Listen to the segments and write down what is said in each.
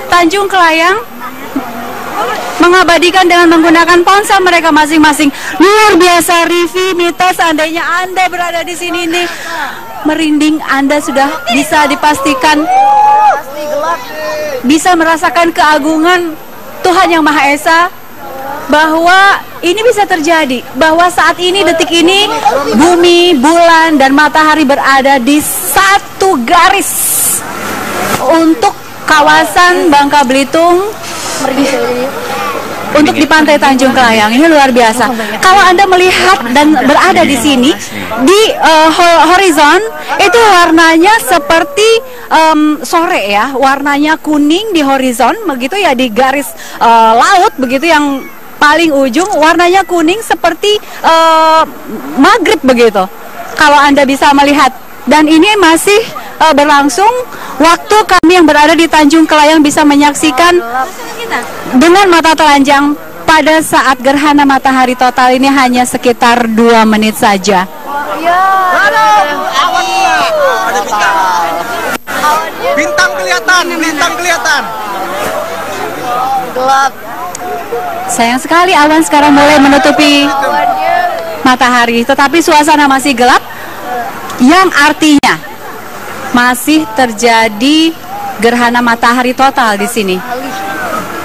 Tanjung Kelayang mengabadikan dengan menggunakan ponsel mereka masing-masing. Luar biasa, Rivi, Mita, seandainya Anda berada di sini nih, merinding. Anda sudah bisa dipastikan bisa merasakan keagungan Tuhan Yang Maha Esa, bahwa ini bisa terjadi, bahwa saat ini, detik ini, bumi, bulan, dan matahari berada di satu garis untuk kawasan Bangka Belitung, untuk di pantai Tanjung Kelayang. Ini luar biasa. Kalau Anda melihat dan berada di sini, di horizon itu warnanya seperti sore ya, warnanya kuning di horizon, begitu ya, di garis laut begitu yang paling ujung warnanya kuning seperti maghrib begitu. Kalau Anda bisa melihat, dan ini masih berlangsung. Waktu kami yang berada di Tanjung Kelayang bisa menyaksikan dengan mata telanjang pada saat gerhana matahari total ini hanya sekitar 2 menit saja. Bintang kelihatan, bintang kelihatan. Gelap. Sayang sekali awan sekarang mulai menutupi matahari, tetapi suasana masih gelap, yang artinya masih terjadi gerhana matahari total di sini.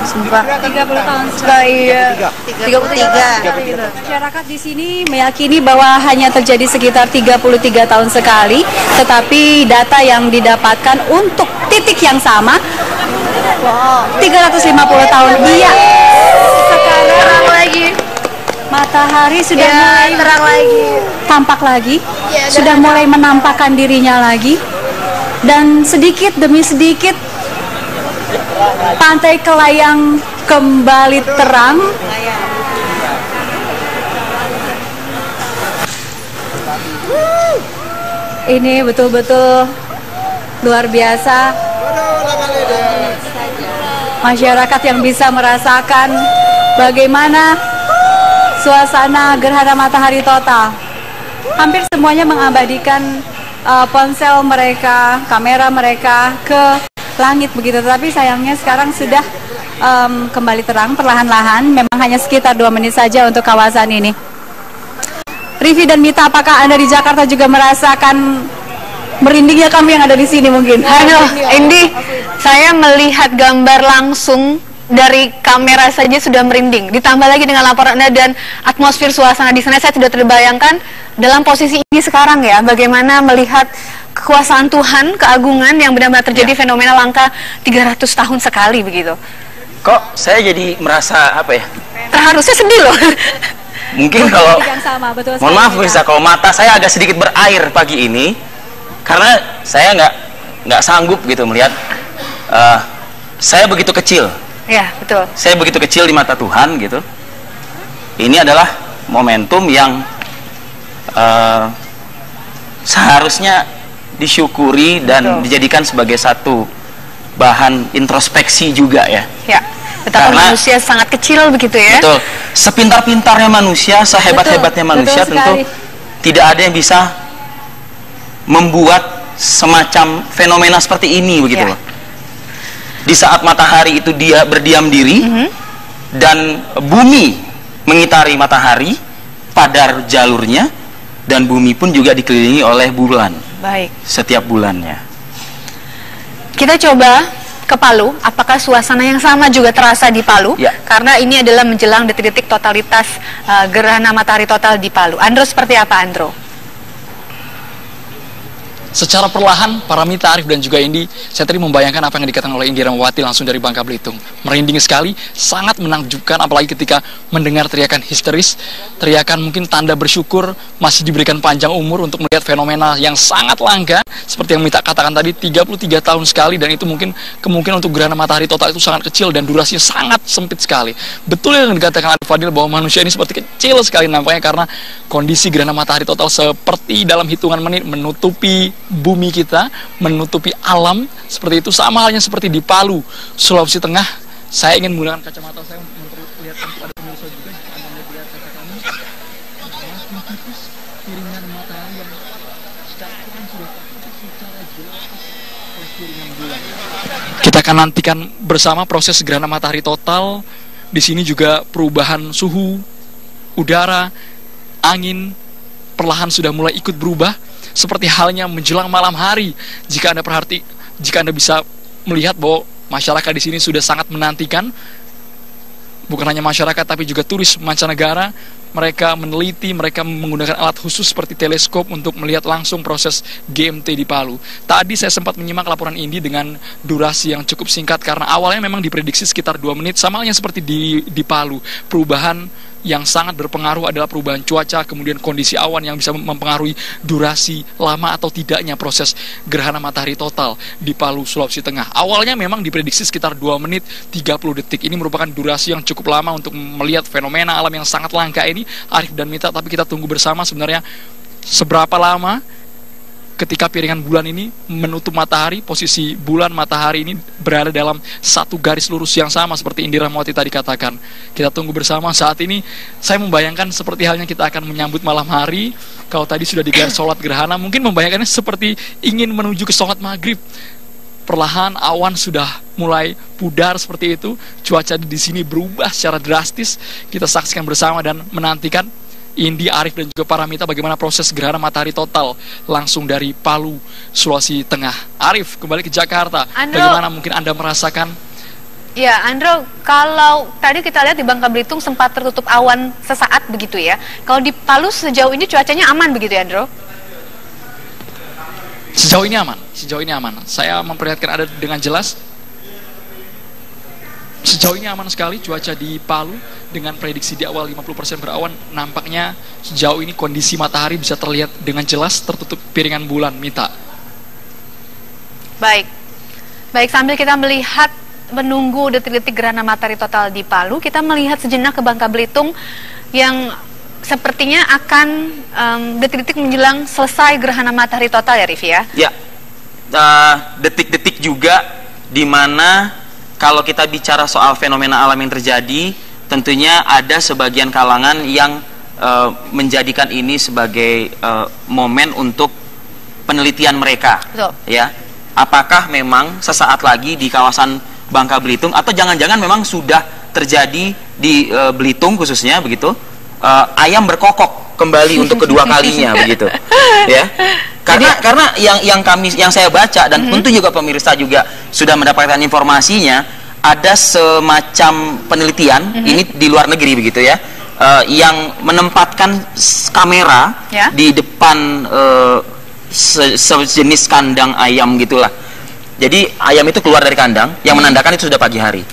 Sumpah. 30 tahun Iya. 33. Masyarakat di sini meyakini bahwa hanya terjadi sekitar 33 tahun sekali, tetapi data yang didapatkan untuk titik yang sama 350 tahun. Iya. Sekarang lagi. Matahari sudah mulai terang lagi. tampak lagi, sudah mulai menampakkan dirinya lagi, dan sedikit demi sedikit pantai Kelayang kembali terang. Ini betul-betul luar biasa. Masyarakat yang bisa merasakan bagaimana suasana gerhana matahari total. Hampir semuanya mengabadikan ponsel mereka, kamera mereka ke langit begitu. Tapi sayangnya sekarang sudah kembali terang perlahan-lahan. Memang hanya sekitar 2 menit saja untuk kawasan ini. Rivi dan Mita, apakah Anda di Jakarta juga merasakan merindingnya kami yang ada di sini mungkin? Aduh, Indi, saya melihat gambar langsung dari kamera saja sudah merinding. Ditambah lagi dengan laporan Anda dan atmosfer suasana di sana, saya tidak terbayangkan dalam posisi ini sekarang ya, bagaimana melihat kekuasaan Tuhan, keagungan yang benar-benar terjadi fenomena langka 300 tahun sekali begitu. Kok saya jadi merasa apa ya? Terharusnya sedih loh. Mungkin kalau mohon maaf bisa, kalau mata saya agak sedikit berair pagi ini karena saya nggak sanggup gitu melihat saya begitu kecil. Ya, betul. Saya begitu kecil di mata Tuhan gitu. Ini adalah momentum yang seharusnya disyukuri dan dijadikan sebagai satu bahan introspeksi juga ya. Ya, betapa manusia sangat kecil begitu ya. Betul. Sepintar-pintarnya manusia, sehebat-hebatnya manusia, tentu tidak ada yang bisa membuat semacam fenomena seperti ini begitu loh. Di saat matahari itu dia berdiam diri dan bumi mengitari matahari pada jalurnya, dan bumi pun juga dikelilingi oleh bulan. Baik. Setiap bulannya. Kita coba ke Palu. Apakah suasana yang sama juga terasa di Palu? Ya. Karena ini adalah menjelang detik-detik totalitas gerhana matahari total di Palu. Andro, seperti apa Andro? Secara perlahan, para Mita, Arif, dan juga Indi, saya tadi membayangkan apa yang dikatakan oleh Indi Rahmawati langsung dari Bangka Belitung. Merinding sekali, sangat menakjubkan, apalagi ketika mendengar teriakan histeris, teriakan mungkin tanda bersyukur masih diberikan panjang umur untuk melihat fenomena yang sangat langka, seperti yang Mita katakan tadi, 33 tahun sekali, dan itu mungkin kemungkinan untuk gerhana matahari total itu sangat kecil dan durasinya sangat sempit sekali. Betul yang dikatakan Arif Fadil bahwa manusia ini seperti kecil sekali nampaknya karena kondisi gerhana matahari total seperti dalam hitungan menit menutupi bumi kita, menutupi alam seperti itu. Sama halnya seperti di Palu, Sulawesi Tengah. Saya ingin menggunakan kacamata saya untuk memperlihatkan kepada pemirsa juga, jika Anda melihat kaca kami, makin tipis piringan matahari yang secara terang sudah tertutup secara jelas oleh Kita akan nantikan bersama proses gerhana matahari total. Di sini juga perubahan suhu udara, angin perlahan sudah mulai ikut berubah, seperti halnya menjelang malam hari. Jika Anda bisa melihat bahwa masyarakat di sini sudah sangat menantikan, bukan hanya masyarakat tapi juga turis mancanegara. Mereka meneliti, mereka menggunakan alat khusus seperti teleskop untuk melihat langsung proses GMT di Palu. Tadi saya sempat menyimak laporan ini dengan durasi yang cukup singkat karena awalnya memang diprediksi sekitar 2 menit, sama halnya seperti di Palu. Perubahan yang sangat berpengaruh adalah perubahan cuaca, kemudian kondisi awan yang bisa mempengaruhi durasi lama atau tidaknya proses gerhana matahari total di Palu, Sulawesi Tengah. Awalnya memang diprediksi sekitar 2 menit 30 detik. Ini merupakan durasi yang cukup lama untuk melihat fenomena alam yang sangat langka ini, Arif dan Mita, tapi kita tunggu bersama sebenarnya seberapa lama ketika piringan bulan ini menutup matahari. Posisi bulan matahari ini berada dalam satu garis lurus yang sama seperti Indira Mawati tadi katakan. Kita tunggu bersama. Saat ini saya membayangkan seperti halnya kita akan menyambut malam hari. Kalau tadi sudah digelar sholat gerhana, mungkin membayangkannya seperti ingin menuju ke sholat maghrib. Perlahan awan sudah mulai pudar seperti itu. Cuaca di sini berubah secara drastis. Kita saksikan bersama dan menantikan Indi, Arif, dan juga Paramita bagaimana proses gerhana matahari total langsung dari Palu, Sulawesi Tengah. Arif, kembali ke Jakarta. Andro, bagaimana mungkin Anda merasakan? Ya, Andro, kalau tadi kita lihat di Bangka Belitung sempat tertutup awan sesaat begitu ya. Kalau di Palu sejauh ini cuacanya aman begitu ya, Andro? Sejauh ini aman, sejauh ini aman. Saya memperlihatkan ada dengan jelas. Sejauh ini aman sekali cuaca di Palu dengan prediksi di awal 50% berawan. Nampaknya sejauh ini kondisi matahari bisa terlihat dengan jelas tertutup piringan bulan, Mita. Baik, sambil kita melihat menunggu detik-detik gerhana matahari total di Palu, kita melihat sejenak ke Bangka Belitung yang sepertinya akan detik-detik menjelang selesai gerhana matahari total ya, Rif ya? Ya, detik-detik juga di mana kalau kita bicara soal fenomena alam yang terjadi, tentunya ada sebagian kalangan yang menjadikan ini sebagai momen untuk penelitian mereka. Betul. Ya, apakah memang sesaat lagi di kawasan Bangka Belitung atau jangan-jangan memang sudah terjadi di Belitung khususnya begitu, ayam berkokok kembali untuk kedua kalinya begitu, ya. Karena yang saya baca dan tentu juga pemirsa juga sudah mendapatkan informasinya, ada semacam penelitian ini di luar negeri begitu ya, yang menempatkan kamera di depan sejenis kandang ayam gitulah. Jadi ayam itu keluar dari kandang yang menandakan itu sudah pagi hari.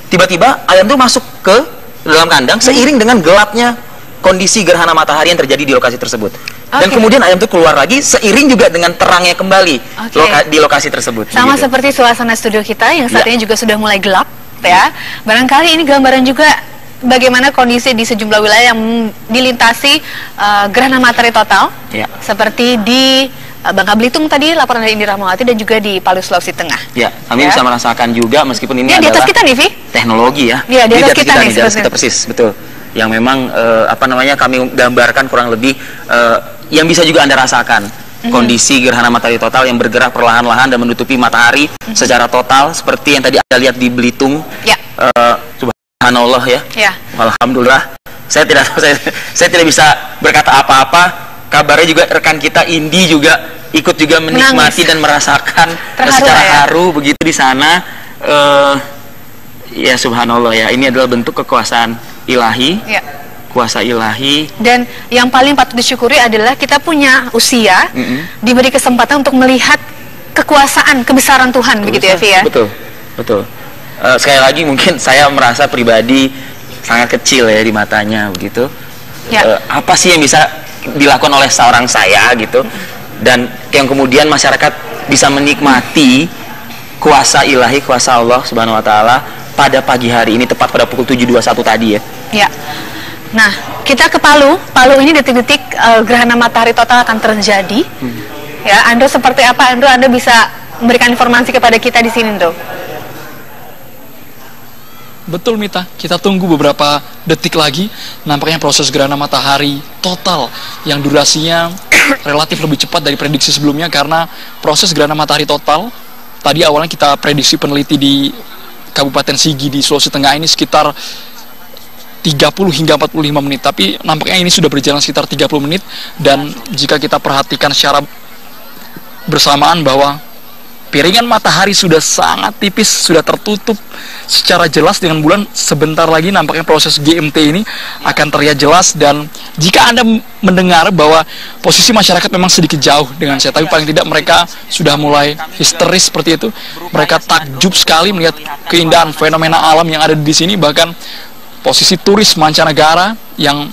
Tiba-tiba ayam itu masuk ke dalam kandang seiring dengan gelapnya kondisi gerhana matahari yang terjadi di lokasi tersebut. Dan kemudian ayam itu keluar lagi seiring juga dengan terangnya kembali di lokasi tersebut. Sama seperti suasana studio kita yang saat ini juga sudah mulai gelap, ya. Barangkali ini gambaran juga bagaimana kondisi di sejumlah wilayah yang dilintasi gerhana matahari total, seperti di Bangka Belitung tadi laporan dari Indira Mawati dan juga di Palu, Sulawesi Tengah. Ya, kami bisa merasakan juga meskipun ini adalah di atas kita nih, Vi. Teknologi ya. Iya, di atas kita nih, di atas kita persis, betul. Yang memang kami gambarkan kurang lebih yang bisa juga Anda rasakan kondisi gerhana matahari total yang bergerak perlahan-lahan dan menutupi matahari secara total seperti yang tadi Anda lihat di Belitung. Subhanallah ya. Alhamdulillah. Saya tidak bisa berkata apa-apa. Kabarnya juga rekan kita Indi juga ikut juga menikmati dan merasakan secara haru begitu di sana. Ya subhanallah ya, ini adalah bentuk kekuasaan ilahi. Kuasa ilahi. Dan yang paling patut disyukuri adalah kita punya usia, diberi kesempatan untuk melihat kekuasaan, kebesaran Tuhan, begitu ya, Vi ya? Betul. Sekali lagi mungkin saya merasa pribadi sangat kecil ya di matanya begitu. Apa sih yang bisa dilakukan oleh seorang saya gitu, dan yang kemudian masyarakat bisa menikmati kuasa ilahi, kuasa Allah Subhanahu Wa Taala pada pagi hari ini tepat pada pukul 7.21 tadi ya. Nah, kita ke Palu. Palu ini detik-detik gerhana matahari total akan terjadi. Ya, Andro seperti apa? Andro, Anda bisa memberikan informasi kepada kita di sini, Andro? Betul, Mita. Kita tunggu beberapa detik lagi. Nampaknya proses gerhana matahari total yang durasinya relatif lebih cepat dari prediksi sebelumnya karena proses gerhana matahari total tadi awalnya kita prediksi peneliti di Kabupaten Sigi di Sulawesi Tengah ini sekitar 30 hingga 45 menit, tapi nampaknya ini sudah berjalan sekitar 30 menit. Dan jika kita perhatikan secara bersamaan bahwa piringan matahari sudah sangat tipis, sudah tertutup secara jelas dengan bulan, sebentar lagi nampaknya proses GMT ini akan terlihat jelas. Dan jika Anda mendengar bahwa posisi masyarakat memang sedikit jauh dengan saya, tapi paling tidak mereka sudah mulai histeris seperti itu. Mereka takjub sekali melihat keindahan fenomena alam yang ada di sini. Bahkan posisi turis mancanegara yang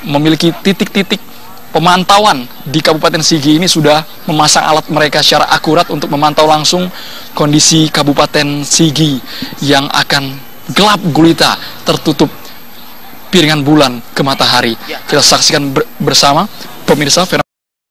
memiliki titik-titik pemantauan di Kabupaten Sigi ini sudah memasang alat mereka secara akurat untuk memantau langsung kondisi Kabupaten Sigi yang akan gelap gulita tertutup piringan bulan ke matahari. Kita saksikan bersama pemirsa.